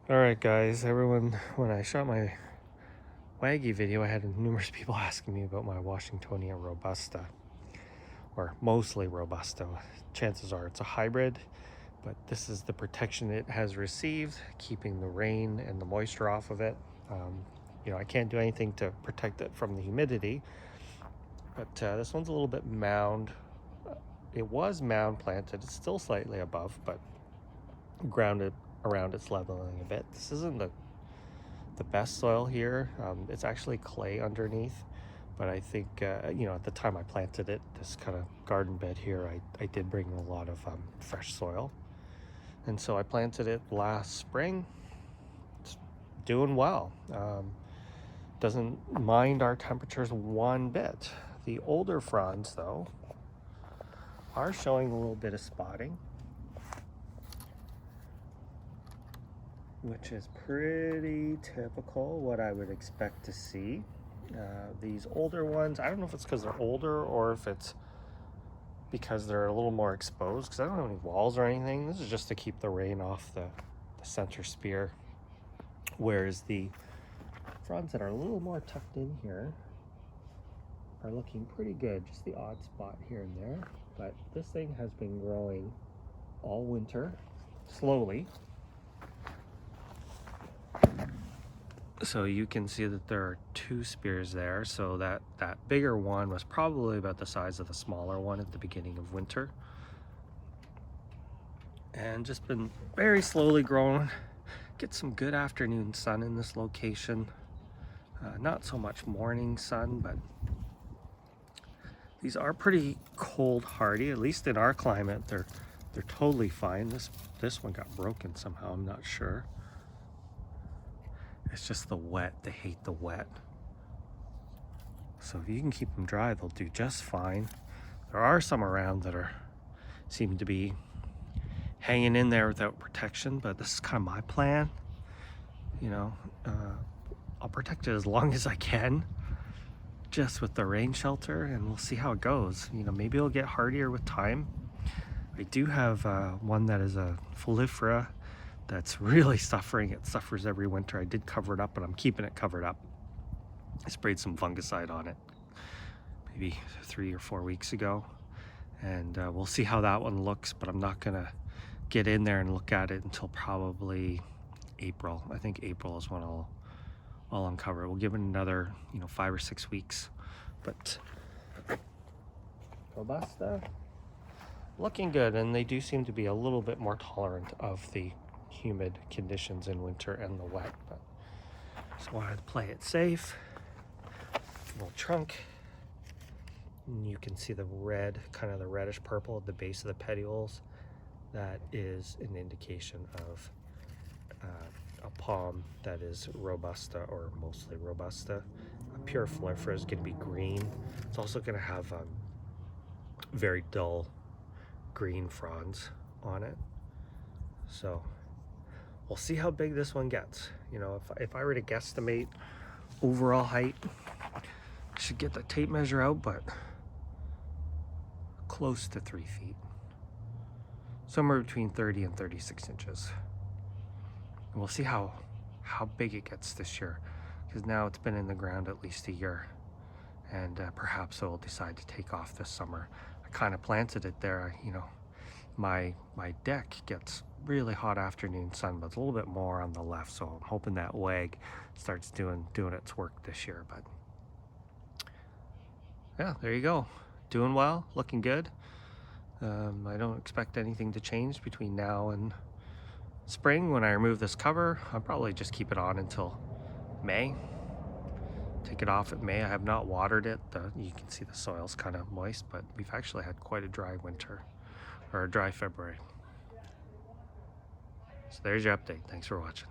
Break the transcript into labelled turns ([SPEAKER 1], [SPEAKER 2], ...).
[SPEAKER 1] Alright guys, everyone, when I shot my Waggy video, I had numerous people asking me about my Washingtonia robusta, or mostly robusta. Chances are it's a hybrid, but this is the protection it has received, keeping the rain and the moisture off of it. I can't do anything to protect it from the humidity, but this one's a little bit mound. It was mound planted, it's still slightly above, but grounded around it's leveling a bit. This isn't the best soil here. It's actually clay underneath, but I think at the time I planted it, this kind of garden bed here, I did bring a lot of fresh soil, and so I planted it last spring. It's doing well. Doesn't mind our temperatures one bit. The older fronds though are showing a little bit of spotting, which is pretty typical what I would expect to see. These older ones, I don't know if it's because they're older or if it's because they're a little more exposed, because I don't have any walls or anything. This is just to keep the rain off the center spear, whereas the fronds that are a little more tucked in here are looking pretty good. Just the odd spot here and there, but this thing has been growing all winter slowly. So you can see that there are two spears there. So that bigger one was probably about the size of the smaller one at the beginning of winter, and just been very slowly growing. Get some good afternoon sun in this location. Not so much morning sun, but these are pretty cold hardy, at least in our climate. They're totally fine. This one got broken somehow, I'm not sure. It's just the wet. They hate the wet. So if you can keep them dry, they'll do just fine. There are some around that seem to be hanging in there without protection, but this is kind of my plan. I'll protect it as long as I can, just with the rain shelter, and we'll see how it goes. Maybe it'll get hardier with time. I do have one that is a folifera that's really suffering. It suffers every winter. I did cover it up, but I'm keeping it covered up. I sprayed some fungicide on it maybe 3 or 4 weeks ago, and we'll see how that one looks, but I'm not gonna get in there and look at it until probably April. I think April is when I'll uncover it. We'll give it another 5 or 6 weeks. But robusta looking good, and they do seem to be a little bit more tolerant of the humid conditions in winter and the wet, but just wanted to play it safe. Little trunk, and you can see the red, kind of the reddish purple at the base of the petioles. That is an indication of a palm that is robusta, or mostly robusta. A pure folifera is going to be green. It's also going to have very dull green fronds on it. So we'll see how big this one gets. If I were to guesstimate overall height, I should get the tape measure out, but close to 3 feet. Somewhere between 30 and 36 inches. And we'll see how big it gets this year, because now it's been in the ground at least a year, and perhaps it will decide to take off this summer. I kind of planted it there. My deck gets really hot afternoon sun, but it's a little bit more on the left, so I'm hoping that wag starts doing its work this year. But yeah, there you go. Doing well, looking good. I don't expect anything to change between now and spring. When I remove this cover, I'll probably just keep it on until May. Take it off at May. I have not watered it. You can see the soil's kind of moist, but we've actually had quite a dry winter, or a dry February. So there's your update. Thanks for watching.